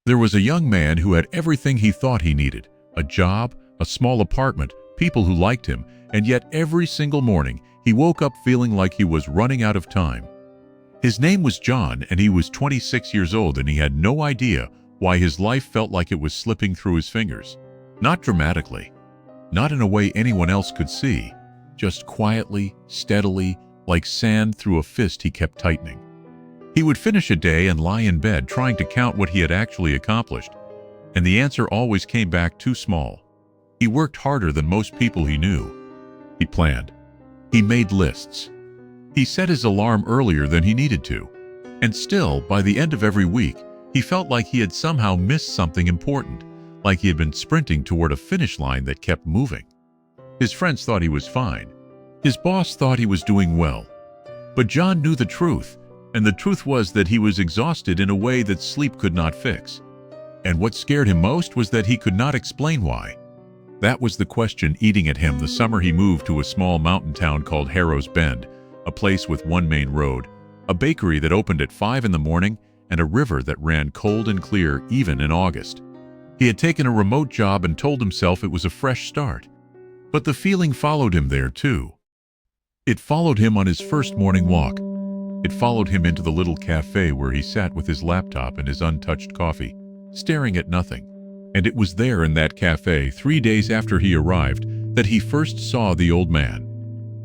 There was a young man who had everything he thought he needed: a job, a small apartment, people who liked him, and yet every single morning he woke up feeling like he was running out of time. His name was John, and he was 26 years old, and he had no idea why his life felt like it was slipping through his fingers. Not dramatically, not in a way anyone else could see, just quietly, steadily, like sand through a fist he kept tightening. He would finish a day and lie in bed trying to count what he had actually accomplished, and the answer always came back too small. He worked harder than most people he knew. He planned. He made lists. He set his alarm earlier than he needed to. And still, by the end of every week, he felt like he had somehow missed something important, like he had been sprinting toward a finish line that kept moving. His friends thought he was fine. His boss thought he was doing well. But John knew the truth, and the truth was that he was exhausted in a way that sleep could not fix. And what scared him most was that he could not explain why. That was the question eating at him the summer he moved to a small mountain town called Harrow's Bend, a place with one main road, a bakery that opened at 5 in the morning, and a river that ran cold and clear even in August. He had taken a remote job and told himself it was a fresh start. But the feeling followed him there too. It followed him on his first morning walk. It followed him into the little cafe where he sat with his laptop and his untouched coffee, staring at nothing. And it was there in that cafe, 3 days after he arrived, that he first saw the old man.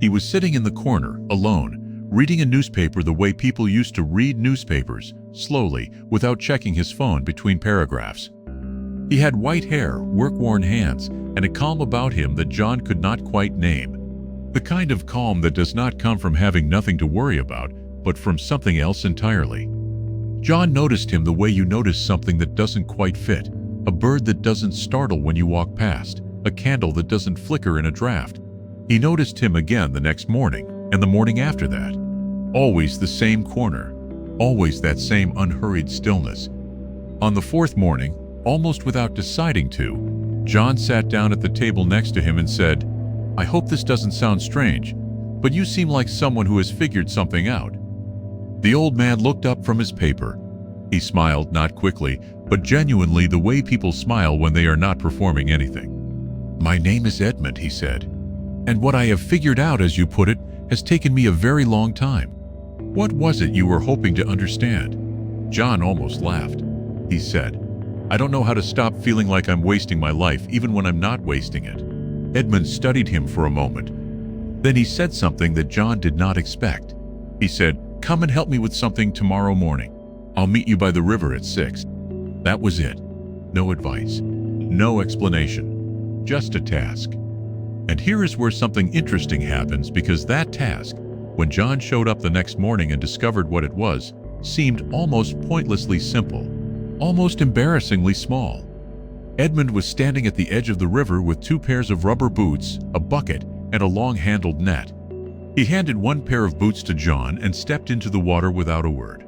He was sitting in the corner, alone, reading a newspaper the way people used to read newspapers, slowly, without checking his phone between paragraphs. He had white hair, work-worn hands, and a calm about him that John could not quite name. The kind of calm that does not come from having nothing to worry about, but from something else entirely. John noticed him the way you notice something that doesn't quite fit, a bird that doesn't startle when you walk past, a candle that doesn't flicker in a draft. He noticed him again the next morning, and the morning after that. Always the same corner, always that same unhurried stillness. On the fourth morning, almost without deciding to, John sat down at the table next to him and said, "I hope this doesn't sound strange, but you seem like someone who has figured something out." The old man looked up from his paper. He smiled, not quickly, but genuinely the way people smile when they are not performing anything. "My name is Edmund," he said, "and what I have figured out, as you put it, has taken me a very long time. What was it you were hoping to understand?" John almost laughed. He said, "I don't know how to stop feeling like I'm wasting my life, even when I'm not wasting it." Edmund studied him for a moment. Then he said something that John did not expect. He said, "Come and help me with something tomorrow morning. I'll meet you by the river at 6. That was it. No advice. No explanation. Just a task. And here is where something interesting happens, because that task, when John showed up the next morning and discovered what it was, seemed almost pointlessly simple, almost embarrassingly small. Edmund was standing at the edge of the river with 2 pairs of rubber boots, a bucket, and a long-handled net. He handed one pair of boots to John and stepped into the water without a word.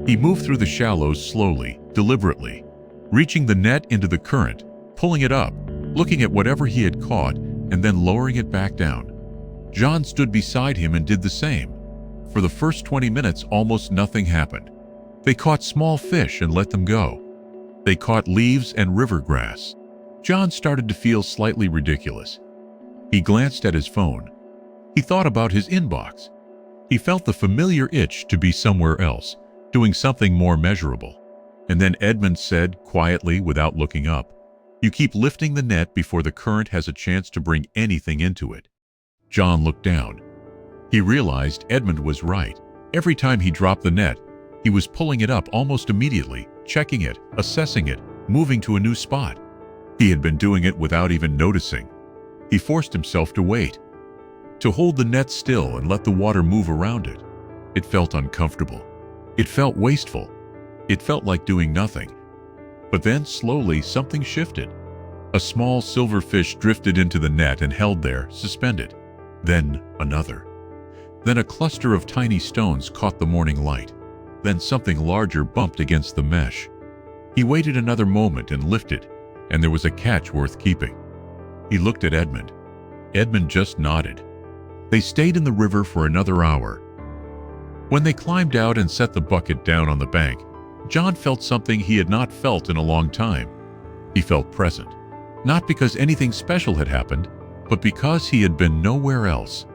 He moved through the shallows slowly, deliberately, reaching the net into the current, pulling it up, looking at whatever he had caught, and then lowering it back down. John stood beside him and did the same. For the first 20 minutes, almost nothing happened. They caught small fish and let them go. They caught leaves and river grass. John started to feel slightly ridiculous. He glanced at his phone. He thought about his inbox. He felt the familiar itch to be somewhere else, doing something more measurable. And then Edmund said, quietly, without looking up, "You keep lifting the net before the current has a chance to bring anything into it." John looked down. He realized Edmund was right. Every time he dropped the net, he was pulling it up almost immediately, checking it, assessing it, moving to a new spot. He had been doing it without even noticing. He forced himself to wait, to hold the net still and let the water move around it. It felt uncomfortable. It felt wasteful. It felt like doing nothing. But then, slowly, something shifted. A small silver fish drifted into the net and held there, suspended. Then another. Then a cluster of tiny stones caught the morning light. Then something larger bumped against the mesh. He waited another moment and lifted, and there was a catch worth keeping. He looked at Edmund. Edmund just nodded. They stayed in the river for another hour. When they climbed out and set the bucket down on the bank, John felt something he had not felt in a long time. He felt present, not because anything special had happened, but because he had been nowhere else.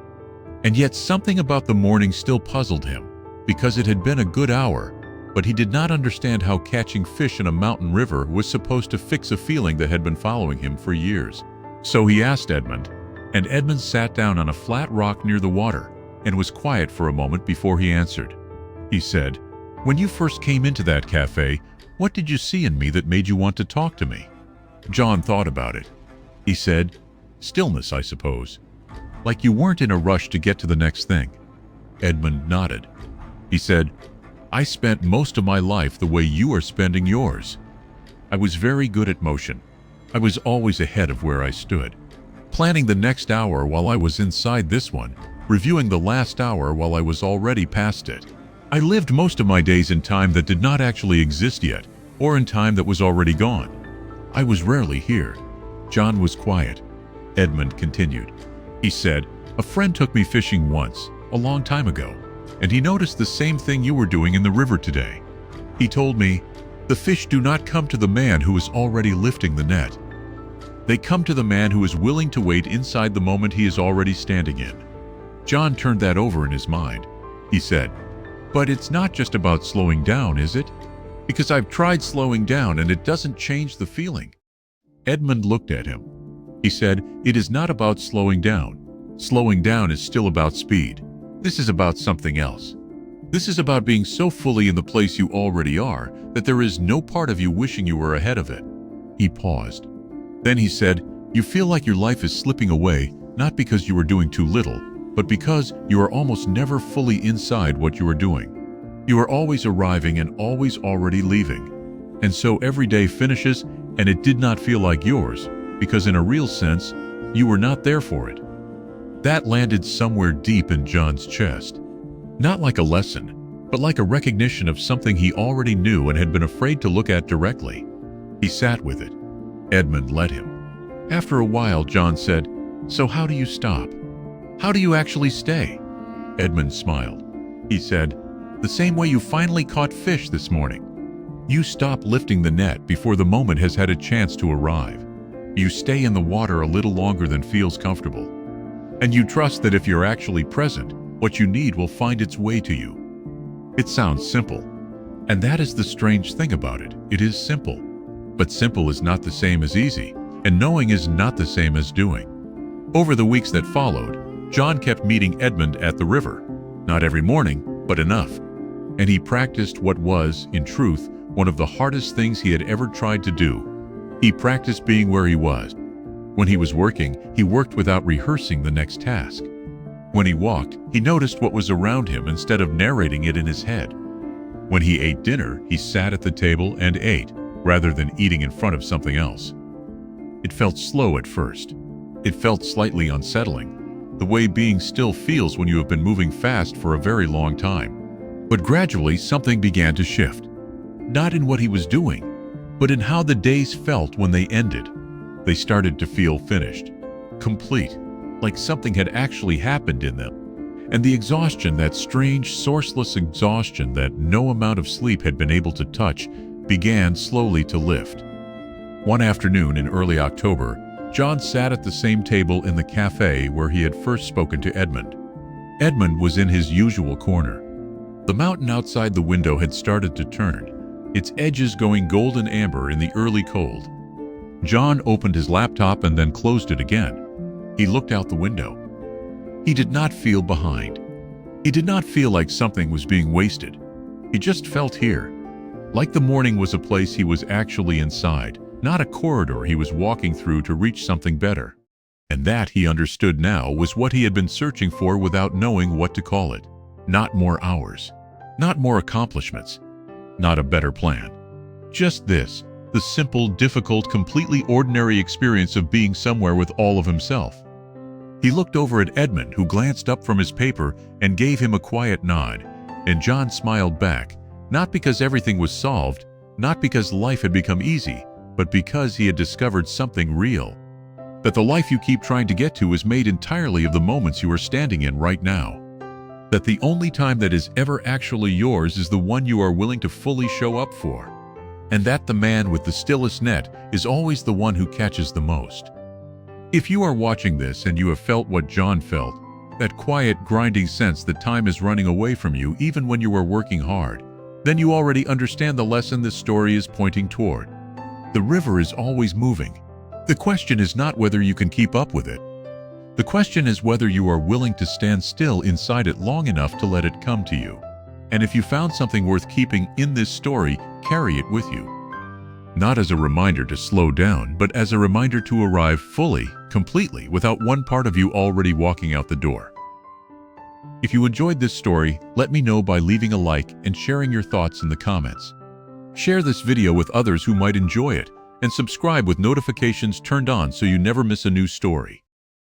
And yet something about the morning still puzzled him, because it had been a good hour, but he did not understand how catching fish in a mountain river was supposed to fix a feeling that had been following him for years. So he asked Edmund, and Edmund sat down on a flat rock near the water and was quiet for a moment before he answered. He said, "When you first came into that cafe, what did you see in me that made you want to talk to me?" John thought about it. He said, "Stillness, I suppose. Like you weren't in a rush to get to the next thing." Edmund nodded. He said, "I spent most of my life the way you are spending yours. I was very good at motion. I was always ahead of where I stood, planning the next hour while I was inside this one, reviewing the last hour while I was already past it. I lived most of my days in time that did not actually exist yet, or in time that was already gone. I was rarely here." John was quiet. Edmund continued. He said, "A friend took me fishing once, a long time ago, and he noticed the same thing you were doing in the river today. He told me, 'The fish do not come to the man who is already lifting the net. They come to the man who is willing to wait inside the moment he is already standing in.'" John turned that over in his mind. He said, "But it's not just about slowing down, is it? Because I've tried slowing down and it doesn't change the feeling." Edmund looked at him. He said, "It is not about slowing down. Slowing down is still about speed. This is about something else. This is about being so fully in the place you already are that there is no part of you wishing you were ahead of it." He paused. Then he said, "You feel like your life is slipping away, not because you are doing too little, but because you are almost never fully inside what you are doing. You are always arriving and always already leaving. And so every day finishes and it did not feel like yours, because in a real sense, you were not there for it." That landed somewhere deep in John's chest. Not like a lesson, but like a recognition of something he already knew and had been afraid to look at directly. He sat with it. Edmund let him. After a while, John said, "So how do you stop? How do you actually stay?" Edmund smiled. He said, "The same way you finally caught fish this morning. You stop lifting the net before the moment has had a chance to arrive. You stay in the water a little longer than feels comfortable. And you trust that if you're actually present, what you need will find its way to you." It sounds simple. And that is the strange thing about it. It is simple. But simple is not the same as easy, and knowing is not the same as doing. Over the weeks that followed, John kept meeting Edmund at the river. Not every morning, but enough. And he practiced what was, in truth, one of the hardest things he had ever tried to do. He practiced being where he was. When he was working, he worked without rehearsing the next task. When he walked, he noticed what was around him instead of narrating it in his head. When he ate dinner, he sat at the table and ate, rather than eating in front of something else. It felt slow at first. It felt slightly unsettling, the way being still feels when you have been moving fast for a very long time. But gradually, something began to shift. Not in what he was doing, but in how the days felt when they ended. They started to feel finished, complete, like something had actually happened in them. And the exhaustion, that strange, sourceless exhaustion that no amount of sleep had been able to touch, began slowly to lift. One afternoon in early October, John sat at the same table in the cafe where he had first spoken to Edmund. Edmund was in his usual corner. The mountain outside the window had started to turn, its edges going golden amber in the early cold. John opened his laptop and then closed it again. He looked out the window. He did not feel behind. He did not feel like something was being wasted. He just felt here. Like the morning was a place he was actually inside, not a corridor he was walking through to reach something better. And that, he understood now, was what he had been searching for without knowing what to call it. Not more hours. Not more accomplishments. Not a better plan. Just this, the simple, difficult, completely ordinary experience of being somewhere with all of himself. He looked over at Edmund, who glanced up from his paper and gave him a quiet nod, and John smiled back, not because everything was solved, not because life had become easy, but because he had discovered something real. That the life you keep trying to get to is made entirely of the moments you are standing in right now. That the only time that is ever actually yours is the one you are willing to fully show up for. And that the man with the stillest net is always the one who catches the most. If you are watching this and you have felt what John felt, that quiet, grinding sense that time is running away from you even when you are working hard, then you already understand the lesson this story is pointing toward. The river is always moving. The question is not whether you can keep up with it. The question is whether you are willing to stand still inside it long enough to let it come to you. And if you found something worth keeping in this story, carry it with you. Not as a reminder to slow down, but as a reminder to arrive fully, completely, without one part of you already walking out the door. If you enjoyed this story, let me know by leaving a like and sharing your thoughts in the comments. Share this video with others who might enjoy it, and subscribe with notifications turned on so you never miss a new story.